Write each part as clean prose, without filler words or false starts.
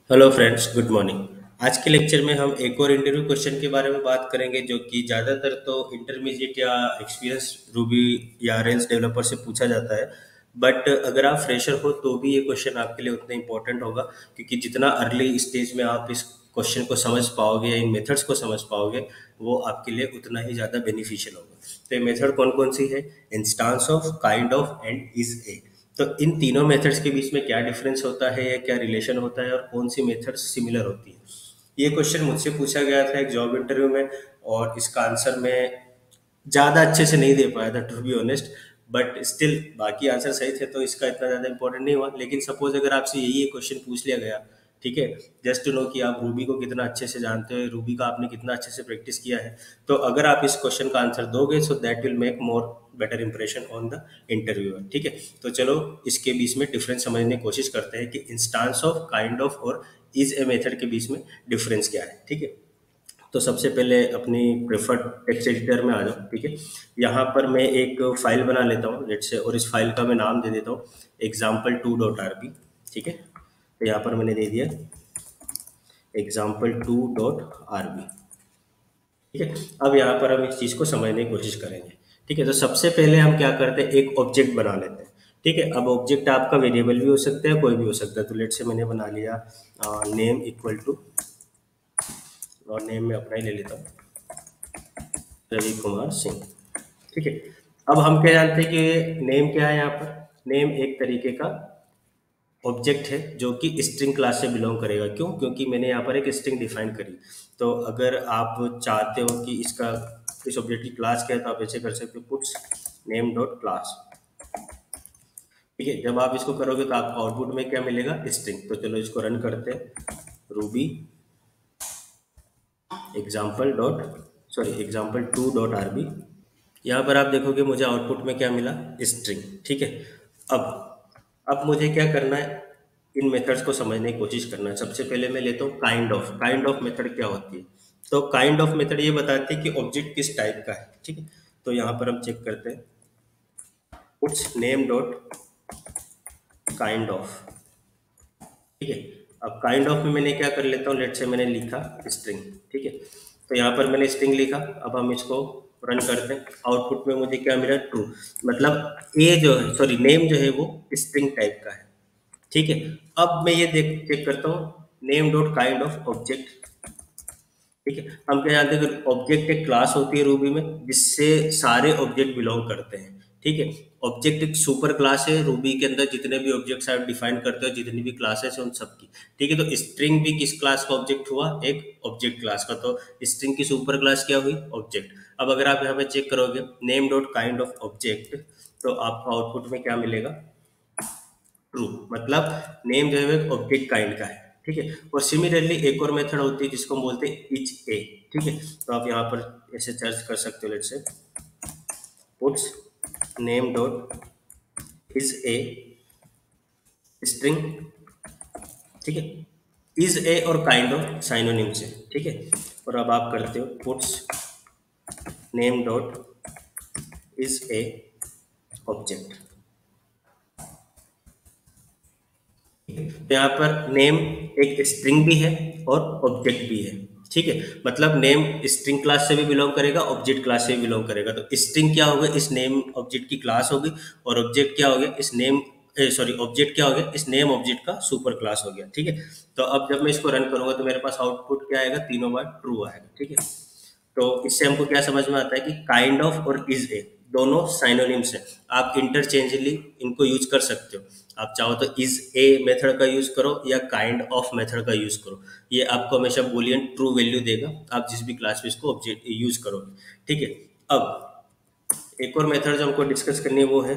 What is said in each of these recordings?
Hello friends, good morning. आज के lecture में हम एक और इंटरव्यू क्वेश्चन के बारे में बात करेंगे जो कि ज़्यादातर तो इंटरमीडिएट या एक्सपीरियंस रूबी या रेल्स डेवलपर से पूछा जाता है। बट अगर आप फ्रेशर हो तो भी ये क्वेश्चन आपके लिए उतना इंपॉर्टेंट होगा, क्योंकि जितना अर्ली स्टेज में आप इस क्वेश्चन को समझ पाओगे या इन मेथड्स को समझ पाओगे, वो आपके लिए उतना ही ज़्यादा बेनिफिशियल होगा। तो ये मेथड कौन कौन सी है? Instance of, kind of and is a. तो इन तीनों मेथड्स के बीच में क्या डिफरेंस होता है या क्या रिलेशन होता है और कौन सी मेथड्स सिमिलर होती है, ये क्वेश्चन मुझसे पूछा गया था एक जॉब इंटरव्यू में। और इसका आंसर मैं ज़्यादा अच्छे से नहीं दे पाया था, to be honest. But still बाकी आंसर सही थे, तो इसका इतना ज़्यादा इंपॉर्टेंट नहीं हुआ। लेकिन सपोज अगर आपसे यही एक क्वेश्चन पूछ लिया गया, ठीक है, जस्ट टू नो कि आप रूबी को कितना अच्छे से जानते हो, रूबी का आपने कितना अच्छे से प्रैक्टिस किया है, तो अगर आप इस क्वेश्चन का आंसर दोगे so that will make more better impression on the interviewer. ठीक है, तो चलो इसके बीच में डिफरेंस समझने की कोशिश करते हैं कि इंस्टांस ऑफ, काइंड ऑफ और इज ए मेथड के बीच में डिफरेंस क्या है। ठीक है, तो सबसे पहले अपनी प्रेफर्ड टेक्स्ट एडिटर में आ जाओ। ठीक है, यहाँ पर मैं एक फाइल बना लेता हूँ लेट से, और इस फाइल का मैं नाम दे देता हूँ example2.rb। ठीक है, तो यहाँ पर मैंने दे दिया example2.rb। ठीक है, अब यहाँ पर हम इस चीज़ को समझने की कोशिश करेंगे। ठीक है, तो सबसे पहले हम क्या करते हैं, एक ऑब्जेक्ट बना लेते हैं। ठीक है, अब ऑब्जेक्ट आपका वेरिएबल भी हो सकता है, कोई भी हो सकता है। तो लेट से मैंने बना लिया नेम इक्वल टू, और नेम में अपना ही ले लेता हूँ, रवि कुमार सिंह। ठीक है, अब हम क्या जानते हैं कि नेम क्या है? यहाँ पर नेम एक तरीके का ऑब्जेक्ट है जो कि स्ट्रिंग क्लास से बिलोंग करेगा। क्यों? क्योंकि मैंने यहाँ पर एक स्ट्रिंग डिफाइन करी। तो अगर आप चाहते हो कि इसका इस ऑब्जेक्ट की क्लास क्या है, तो आप ऐसे कर सकते हो, पुट्स नेम डॉट क्लास। ठीक है, जब आप इसको करोगे तो आपको आउटपुट में क्या मिलेगा? स्ट्रिंग। तो चलो इसको रन करते हैं, रूबी example2.rb। यहाँ पर आप देखोगे मुझे आउटपुट में क्या मिला? स्ट्रिंग। ठीक है, अब मुझे क्या करना है, इन मेथड्स को समझने की कोशिश करना है। सबसे पहले मैं लेता हूँ काइंड ऑफ मेथड क्या होती है। तो काइंड ऑफ मेथड ये बताती है कि ऑब्जेक्ट किस टाइप का है। ठीक है, तो यहाँ पर हम चेक करते हैं, puts name dot kind of. ठीक है, अब काइंड ऑफ में मैंने क्या कर लेता हूँ, लेट से मैंने लिखा स्ट्रिंग। ठीक है, तो यहाँ पर मैंने स्ट्रिंग लिखा। अब हम इसको रन करते हैं, आउटपुट में मुझे क्या मिला? ट्रू। मतलब ए जो है, सॉरी, नेम जो है वो स्ट्रिंग टाइप का है। ठीक है, अब मैं ये देख चेक करता हूँ, name dot kind of object. ठीक है, हम क्या जानते हैं कि ऑब्जेक्ट एक क्लास होती है रूबी में जिससे सारे ऑब्जेक्ट बिलोंग करते हैं। ठीक है, ऑब्जेक्ट एक सुपर क्लास है रूबी के अंदर, जितने भी ऑब्जेक्ट्स आप डिफाइन करते हो, जितनी भी क्लासेस हैं उन सबकी। ठीक है, तो स्ट्रिंग भी किस क्लास का ऑब्जेक्ट हुआ? एक ऑब्जेक्ट क्लास का। तो स्ट्रिंग की सुपर क्लास क्या हुई? ऑब्जेक्ट। अब अगर आप यहाँ पे चेक करोगे name dot kind of object, तो आपको आउटपुट में क्या मिलेगा? ट्रू। मतलब नेम जो है वो ऑब्जेक्ट काइंड का है। ठीक है, और सिमिलरली एक और मेथड होती है जिसको हम बोलते हैं इच ए। ठीक है, तो आप यहाँ पर ऐसे सर्च कर सकते हो, लेट से puts name dot is a string. ठीक है, इज ए और काइंड ऑफ साइनोनिम्स है। ठीक है, और अब आप करते हो puts name dot is a object. तो यहाँ पर नेम एक स्ट्रिंग भी है और ऑब्जेक्ट भी है। ठीक है, मतलब नेम स्ट्रिंग क्लास से भी बिलोंग करेगा, ऑब्जेक्ट क्लास से भी बिलोंग करेगा। तो स्ट्रिंग क्या होगा? इस नेम ऑब्जेक्ट की क्लास होगी, और ऑब्जेक्ट क्या हो गया? इस नेम, सॉरी, ऑब्जेक्ट क्या हो गया? इस नेम ऑब्जेक्ट का सुपर क्लास हो गया। ठीक है, तो अब जब मैं इसको रन करूंगा तो मेरे पास आउटपुट क्या आएगा? तीनों बार ट्रू आएगा। ठीक है, तो इससे हमको क्या समझ में आता है कि काइंड ऑफ और इज ए दोनों साइनोनिम्स हैं। आप इंटरचेंजली इनको यूज कर सकते हो। आप चाहो तो इज ए मेथड का यूज करो या काइंड ऑफ मेथड का यूज करो, ये आपको हमेशा बूलियन ट्रू वैल्यू देगा, आप जिस भी क्लास में इसको ऑब्जेक्ट यूज करोगे। ठीक है, अब एक और मेथड जो हमको डिस्कस करनी है वो है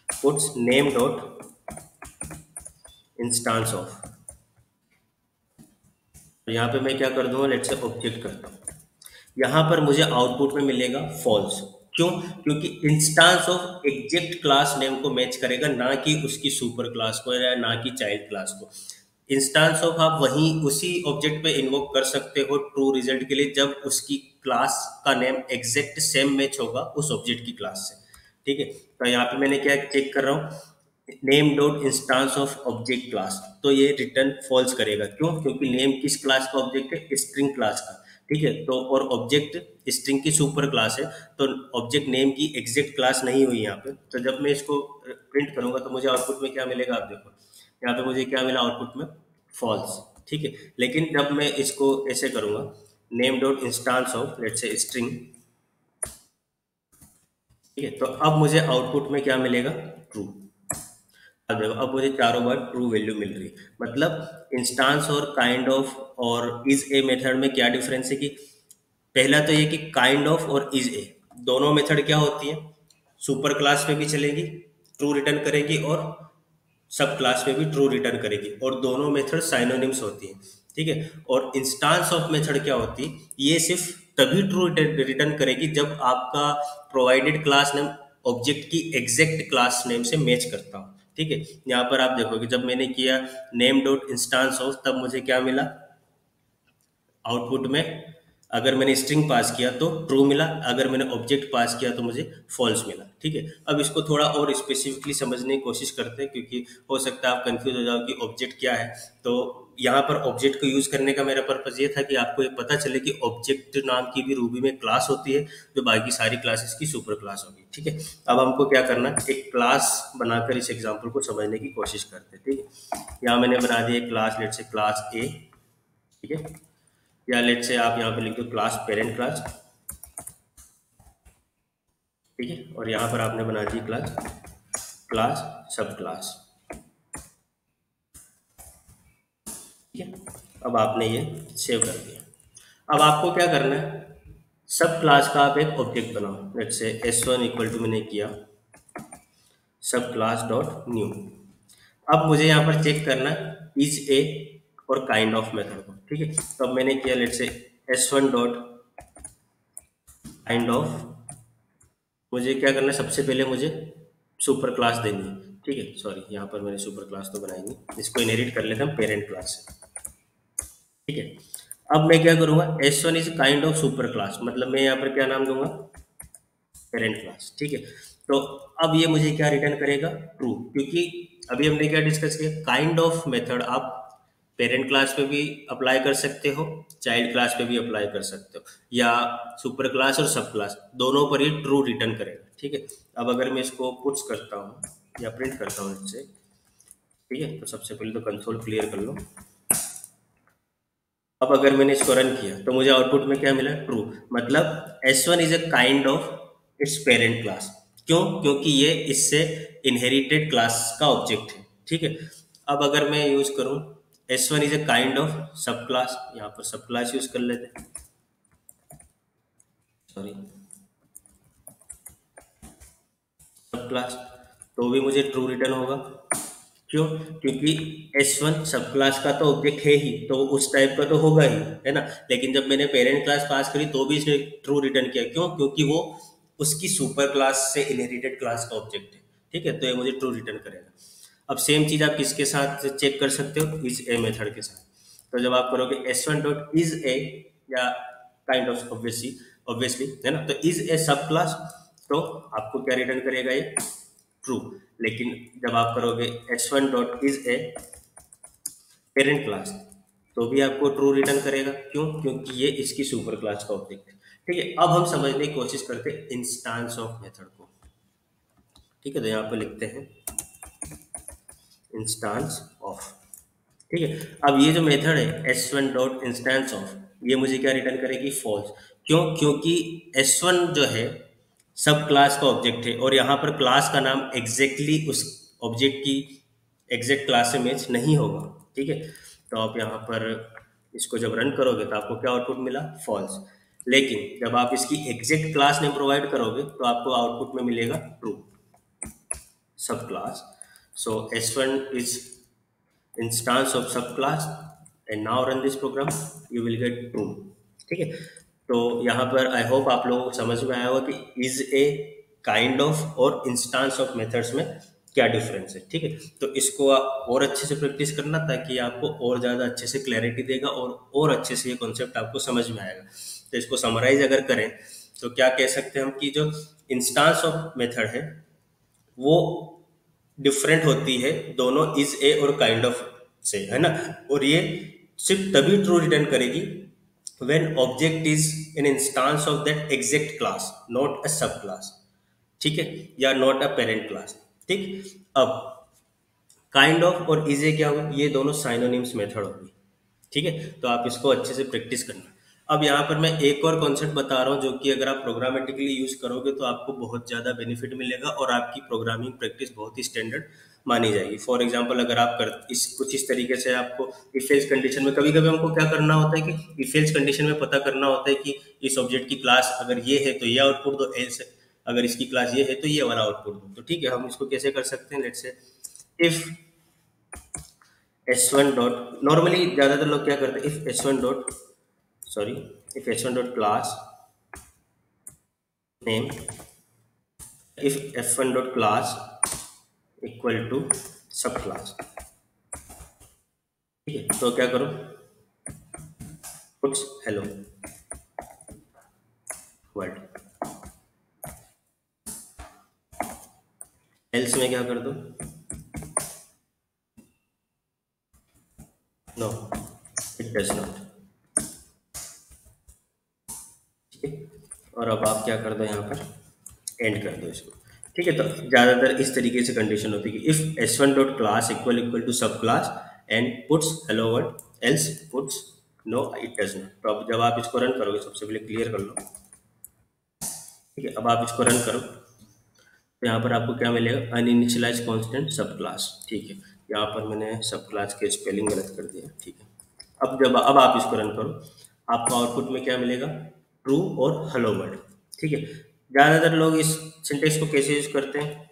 puts name dot instance of. तो यहाँ पे मैं क्या कर दूंगा, लेट से ऑब्जेक्ट करता हूँ। यहाँ पर मुझे आउटपुट में मिलेगा फॉल्स। क्यों? क्योंकि instance of exact class name को मैच करेगा, ना कि उसकी सुपर क्लास को या ना कि चाइल्ड क्लास को। इंस्टांस ऑफ आप वहीं उसी ऑब्जेक्ट पे इन्वोक कर सकते हो ट्रू रिजल्ट के लिए, जब उसकी क्लास का नेम एग्जैक्ट सेम मैच होगा उस ऑब्जेक्ट की क्लास से। ठीक है, तो यहाँ पे मैंने क्या चेक कर रहा हूँ, name dot instance of object class, तो ये रिटर्न फॉल्स करेगा। क्यों? क्योंकि नेम किस क्लास का ऑब्जेक्ट है? स्ट्रिंग क्लास का। ठीक है, तो और ऑब्जेक्ट स्ट्रिंग की सुपर क्लास है, तो ऑब्जेक्ट नेम की एग्जैक्ट क्लास नहीं हुई यहाँ पे। तो जब मैं इसको प्रिंट करूंगा तो मुझे आउटपुट में क्या मिलेगा? आप देखो यहाँ पे मुझे क्या मिला आउटपुट में? फॉल्स। ठीक है, लेकिन जब मैं इसको ऐसे करूंगा, name dot instance of let's say string, ठीक है, तो अब मुझे आउटपुट में क्या मिलेगा? ट्रू। अब देखो, अब मुझे चारों बार ट्रू वैल्यू मिल रही है। मतलब इंस्टांस और काइंड ऑफ और इज ए मेथड में क्या डिफरेंस है कि पहला तो ये कि काइंड ऑफ और इज ए दोनों मेथड क्या होती है? सुपर क्लास पे भी चलेगी, ट्रू रिटर्न करेगी, और सब क्लास में भी ट्रू रिटर्न करेगी, और दोनों मेथड साइनोनिम्स होती हैं। ठीक है, और इंस्टांस ऑफ मेथड क्या होती है? ये सिर्फ तभी ट्रू रिटर्न करेगी जब आपका प्रोवाइडेड क्लास नेम ऑब्जेक्ट की एग्जैक्ट क्लास नेम से मैच करता हो। ठीक है, यहाँ पर आप देखोगे जब मैंने किया नेम डॉट इंस्टांस ऑफ, तब मुझे क्या मिला आउटपुट में? अगर मैंने स्ट्रिंग पास किया तो ट्रू मिला, अगर मैंने ऑब्जेक्ट पास किया तो मुझे फॉल्स मिला। ठीक है, अब इसको थोड़ा और स्पेसिफिकली समझने की कोशिश करते हैं, क्योंकि हो सकता है आप कंफ्यूज हो जाओ कि ऑब्जेक्ट क्या है। तो यहाँ पर ऑब्जेक्ट को यूज करने का मेरा पर्पज ये था कि आपको ये पता चले कि ऑब्जेक्ट नाम की भी रूबी में क्लास होती है, जो बाकी सारी क्लासेस की सुपर क्लास होगी। ठीक है, अब हमको क्या करना है? एक क्लास बनाकर इस एग्जाम्पल को समझने की कोशिश करते हैं। ठीक है, यहाँ मैंने बना दिया क्लास, लेट से क्लास ए। ठीक है, या लेट से आप यहाँ पे लिख दो क्लास पेरेंट क्लास। ठीक है, और यहाँ पर आपने बना दी क्लास क्लास सब क्लास। ठीक है, अब आपने ये सेव कर दिया। अब आपको क्या करना है? सब क्लास का आप एक ऑब्जेक्ट बनाओ। लेट से s1 इक्वल टू मैंने किया सब क्लास डॉट न्यू। अब मुझे यहाँ पर चेक करना इज ए और काइंड ऑफ मेथड को। ठीक है, तो अब मैंने किया लेट से s1 डॉट काइंड ऑफ। मुझे क्या करना है? सबसे पहले मुझे सुपर क्लास देनी है। ठीक है, सॉरी, यहाँ पर मैंने सुपर क्लास तो बनाई नहीं, इसको इनहेरिट कर लेते हैं पेरेंट क्लास से। ठीक है, अब मैं क्या करूँगा? S1 is kind of super class, मतलब मैं यहाँ पर क्या नाम दूंगा? Parent class. ठीक है, तो अब ये मुझे क्या रिटर्न करेगा? ट्रू। क्योंकि अभी हमने क्या डिस्कस किया? काइंड ऑफ मेथड आप पेरेंट क्लास पे भी अप्लाई कर सकते हो, चाइल्ड क्लास पे भी अप्लाई कर सकते हो, या सुपर क्लास और सब क्लास दोनों पर ही ट्रू रिटर्न करेगा। ठीक है, अब अगर मैं इसको पुट्स करता हूँ या प्रिंट करता हूँ इससे, ठीक है, तो सबसे पहले तो कंसोल क्लियर कर लो। अब अगर मैंने इसको रन किया तो मुझे आउटपुट में क्या मिला? ट्रू। मतलब S1 is a kind of its parent class. क्यों? क्योंकि ये इससे इनहेरिटेड क्लास का ऑब्जेक्ट है। ठीक है, अब अगर मैं यूज करूं S1 is a kind of सब क्लास, यहाँ पर सब क्लास यूज कर लेते हैं, सॉरी सब क्लास, तो भी मुझे ट्रू रिटर्न होगा। क्यों? क्योंकि S1 सब क्लास का तो ऑब्जेक्ट है ही, तो उस टाइप का तो होगा ही, है ना। लेकिन जब मैंने पेरेंट क्लास पास करी तो भी इसने ट्रू रिटर्न किया। क्यों? क्योंकि वो उसकी सुपर क्लास से इनहेरिटेड क्लास का ऑब्जेक्ट है। ठीक है, तो ये मुझे ट्रू रिटर्न करेगा। अब सेम चीज आप किसके साथ चेक कर सकते हो? इज ए मेथड के साथ। तो जब आप करोगे S1 डॉट इज ए, या काइंड ऑफ ऑब्वियसली है ना, तो इज ए सब क्लास, तो आपको क्या रिटर्न करेगा? ये ट्रू। लेकिन जब आप करोगे S1 dot is a parent class, तो भी आपको ट्रू रिटर्न करेगा। क्यों? क्योंकि ये इसकी सुपर क्लास का ऑब्जेक्ट है। ठीक है, अब हम समझने की कोशिश करते हैं इंस्टांस ऑफ मेथड को। ठीक है, तो यहाँ पे लिखते हैं इंस्टांस ऑफ। ठीक है, अब ये जो मेथड है S1 डॉट इंस्टेंस ऑफ, ये मुझे क्या रिटर्न करेगी? फॉल्स। क्यों? क्योंकि S1 जो है सब क्लास का ऑब्जेक्ट है, और यहाँ पर क्लास का नाम एग्जैक्टली उस ऑब्जेक्ट की एग्जैक्ट क्लास से मैच नहीं होगा। ठीक है, तो आप यहाँ पर इसको जब रन करोगे तो आपको क्या आउटपुट मिला? फॉल्स। लेकिन जब आप इसकी एग्जैक्ट क्लास नेम प्रोवाइड करोगे तो आपको आउटपुट में मिलेगा ट्रू सब class. So S1 is instance of subclass and now run this program, you will get true। ठीक है, तो यहाँ पर आई होप आप लोगों को समझ में आया होगा कि इज ए काइंड ऑफ और इंस्टांस ऑफ मेथड्स में क्या डिफरेंस है। ठीक है, तो इसको आप और अच्छे से प्रैक्टिस करना, ताकि आपको और ज़्यादा अच्छे से क्लैरिटी देगा और अच्छे से ये कॉन्सेप्ट आपको समझ में आएगा। तो इसको समराइज अगर करें तो क्या कह सकते हैं हम कि जो इंस्टांस ऑफ मेथड है वो डिफरेंट होती है दोनों इज ए और काइंड ऑफ से, है ना। और ये सिर्फ तभी ट्रू रिटर्न करेगी when object is an instance of that exact class, not a सब क्लास, ठीक है, या नॉट अ पेरेंट क्लास। ठीक। अब काइंड ऑफ और इज ए क्या होगा, ये दोनों साइनोनिम्स मेथड होगी, ठीक है। तो आप इसको अच्छे से प्रैक्टिस करना। अब यहाँ पर मैं एक और कॉन्सेप्ट बता रहा हूँ जो कि अगर आप प्रोग्रामेटिकली यूज करोगे तो आपको बहुत ज़्यादा बेनिफिट मिलेगा और आपकी प्रोग्रामिंग प्रैक्टिस बहुत ही स्टैंडर्ड मानी जाएगी। फॉर एग्जांपल अगर आप कर इस कुछ इस तरीके से आपको इफ एल्स कंडीशन में कभी कभी हमको क्या करना होता है कि इफ एल्स कंडीशन में पता करना होता है कि इस ऑब्जेक्ट की क्लास अगर ये है तो ये आउटपुट दो, एल्स अगर इसकी क्लास ये है तो ये वाला आउटपुट दो। तो ठीक है, हम इसको कैसे कर सकते हैं, let's say if S1 dot, normally ज़्यादातर लोग क्या करते हैं, if S1 dot, sorry, if S1 dot class name, if F1 dot class equal to सब क्लास, ठीक है। तो क्या करो, पुट्स हेलो वर्ल्ड, एल्स में क्या कर दो, नो इट डज नॉट, ठीक है। और अब आप क्या कर दो, यहाँ पर एंड कर दो इसको, ठीक है। तो ज़्यादातर इस तरीके से कंडीशन होती है कि if S1 dot class equal equal to सब class and puts hello world else puts no it does not. तो अब जब आप इसको रन करोगे, सबसे पहले क्लियर कर लो, ठीक है। अब आप इसको रन करो तो यहाँ पर आपको क्या मिलेगा, अनइनिशियलाइज कांस्टेंट सब क्लास, ठीक है। यहाँ पर मैंने सब क्लास के स्पेलिंग गलत कर दिया, ठीक है। अब आप इसको रन करो, आपको आउटपुट में क्या मिलेगा, ट्रू और हेलो वर्ल्ड, ठीक है। ज़्यादातर लोग इस सिंटेक्स को कैसे यूज करते हैं,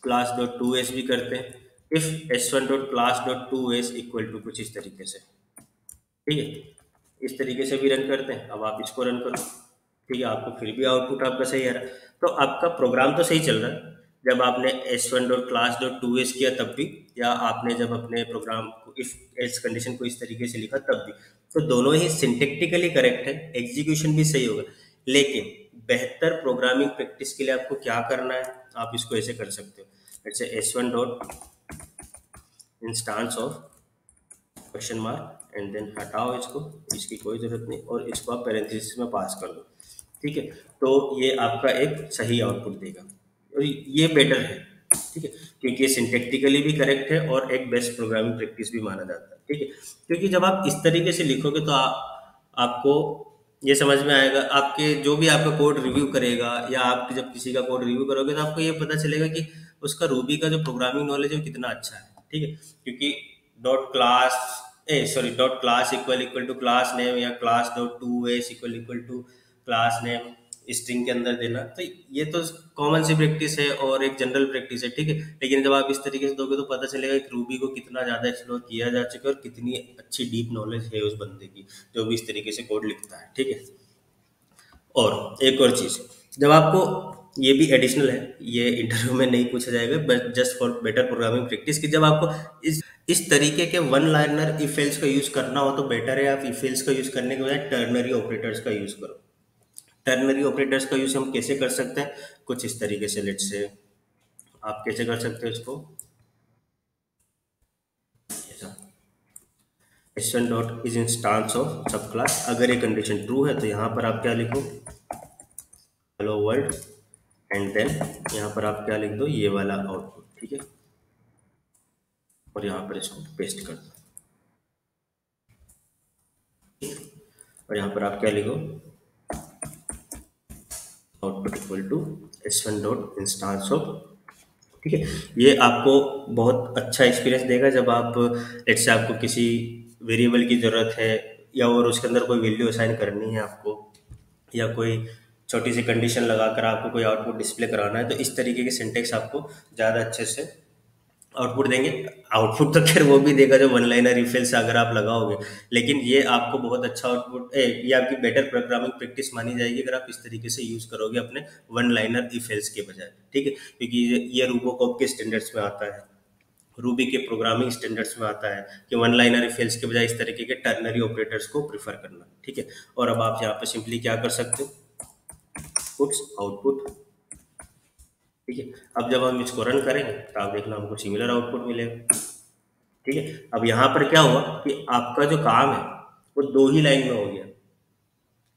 क्लास डॉट टू एस भी करते हैं, if S1 dot class dot to S equal to कुछ इस तरीके से, ठीक है। इस तरीके से भी रन करते हैं। अब आप इसको रन करो, ठीक है, आपको फिर भी आउटपुट आपका सही आ रहा है। तो आपका प्रोग्राम तो सही चल रहा है जब आपने S1 dot class dot to S किया तब भी, या आपने जब अपने प्रोग्राम को इफ एल्स कंडीशन को इस तरीके से लिखा तब भी। तो दोनों ही सिंटेक्टिकली करेक्ट है, एग्जीक्यूशन भी सही होगा। लेकिन बेहतर प्रोग्रामिंग प्रैक्टिस के लिए आपको क्या करना है, आप इसको ऐसे कर सकते हो, जैसे S1 dot instance of question mark and then हटाओ इसको, इसकी कोई जरूरत नहीं, और इसको आप पैरेंथेसिस में पास कर दो, ठीक है। तो ये आपका एक सही आउटपुट देगा और ये बेटर है, ठीक है, क्योंकि ये सिंटेक्टिकली भी करेक्ट है और एक बेस्ट प्रोग्रामिंग प्रैक्टिस भी माना जाता है, ठीक है। क्योंकि जब आप इस तरीके से लिखोगे तो आपको ये समझ में आएगा, आपके जो भी आपका कोड रिव्यू करेगा या आप जब किसी का कोड रिव्यू करोगे तो आपको ये पता चलेगा कि उसका रूबी का जो प्रोग्रामिंग नॉलेज है वो कितना अच्छा है, ठीक है। क्योंकि dot class sorry dot class equal to class name या class dot to S equal to class name string के अंदर देना, तो ये तो कॉमन सी प्रैक्टिस है और एक जनरल प्रैक्टिस है, ठीक है। लेकिन जब आप इस तरीके से दोगे तो पता चलेगा कि रूबी को कितना ज़्यादा एक्सप्लोर किया जा चुका है और कितनी अच्छी डीप नॉलेज है उस बंदे की जो भी इस तरीके से कोड लिखता है, ठीक है। और एक और चीज़, जब आपको ये भी एडिशनल है, ये इंटरव्यू में नहीं पूछा जाएगा but just for better programming practice, कि जब आपको इस तरीके के वन लाइनर इफ एल्स का यूज करना हो तो बेटर है आप इफ एल्स का यूज करने के बजाय टर्नरी ऑपरेटर्स का यूज करो। टर्नरी ऑपरेटर्स का यूज हम कैसे कर सकते हैं, कुछ इस तरीके से, लेट्स से आप कैसे कर सकते हो इसको, S1 dot is instance of सब क्लास, अगर ये कंडीशन ट्रू है तो यहाँ पर आप क्या लिखो, हेलो वर्ल्ड, एंड देन यहाँ पर आप क्या लिख दो, ये वाला आउटपुट, ठीक है। और यहाँ पर इसको पेस्ट कर दो और यहाँ पर आप क्या लिखो, output equal to S1 dot instance of, ठीक है। ये आपको बहुत अच्छा एक्सपीरियंस देगा जब आप लेट्स से आपको किसी वेरिएबल की ज़रूरत है या और उसके अंदर कोई वैल्यू असाइन करनी है आपको, या कोई छोटी सी कंडीशन लगाकर आपको कोई आउटपुट डिस्प्ले कराना है, तो इस तरीके के सिंटेक्स आपको ज़्यादा अच्छे से आउटपुट देंगे। आउटपुट तो खैर वो भी देगा जो वन लाइनर इफ एल्स अगर आप लगाओगे, लेकिन ये आपको बहुत अच्छा आउटपुट, ये आपकी बेटर प्रोग्रामिंग प्रैक्टिस मानी जाएगी अगर आप इस तरीके से यूज करोगे अपने वन लाइनर इफ एल्स के बजाय, ठीक है। क्योंकि ये रूबोकॉप के स्टैंडर्ड्स में आता है, रूबी के प्रोग्रामिंग स्टैंडर्ड्स में आता है कि वन लाइनर इफ एल्स के बजाय इस तरीके के टर्नरी ऑपरेटर्स को प्रीफर करना, ठीक है। और अब आप यहाँ पे सिंपली क्या कर सकते हो, पुट्स आउटपुट ठीक है। अब जब हम इसको रन करेंगे तो आप देखना हमको सिमिलर आउटपुट मिलेगा। ठीक है। अब यहाँ पर क्या हुआ कि आपका जो काम है वो 2 ही लाइन में हो गया।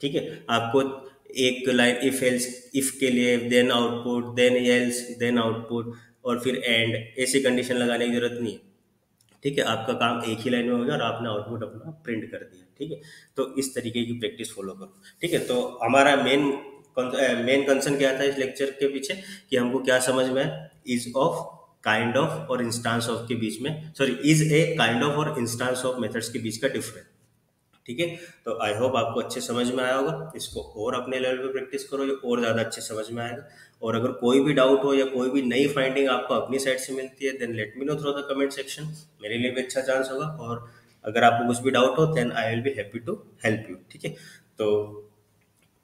ठीक है। आपको एक लाइन इफ एल्स, इफ के लिए then output, then else, then output और फिर एंड, ऐसी कंडीशन लगाने की जरूरत नहीं है। ठीक है। आपका काम एक ही लाइन में हो गया और आपने आउटपुट अपना प्रिंट कर दिया। ठीक है। तो इस तरीके की प्रैक्टिस फॉलो करो। ठीक है। तो हमारा मेन कंसर्न क्या था इस लेक्चर के पीछे, कि हमको क्या समझ में है, इज ऑफ, काइंड ऑफ और इंस्टांस ऑफ के बीच में, sorry, is a kind of और इंस्टांस ऑफ मेथड्स के बीच का डिफरेंस। ठीक है। तो आई होप आपको अच्छे समझ में आया होगा। इसको और अपने लेवल पे प्रैक्टिस करो, ये और ज़्यादा अच्छे समझ में आएगा। और अगर कोई भी डाउट हो या कोई भी नई फाइंडिंग आपको अपनी साइड से मिलती है, then let me know through the comment section. मेरे लिए भी अच्छा चांस होगा। और अगर आपको कुछ भी डाउट हो then I will be happy to help you. ठीक है। तो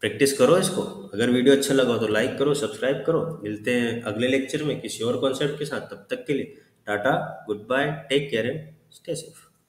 प्रैक्टिस करो इसको। अगर वीडियो अच्छा लगा हो तो लाइक करो, सब्सक्राइब करो। मिलते हैं अगले लेक्चर में किसी और कॉन्सेप्ट के साथ। तब तक के लिए tata, good bye, take care and stay safe.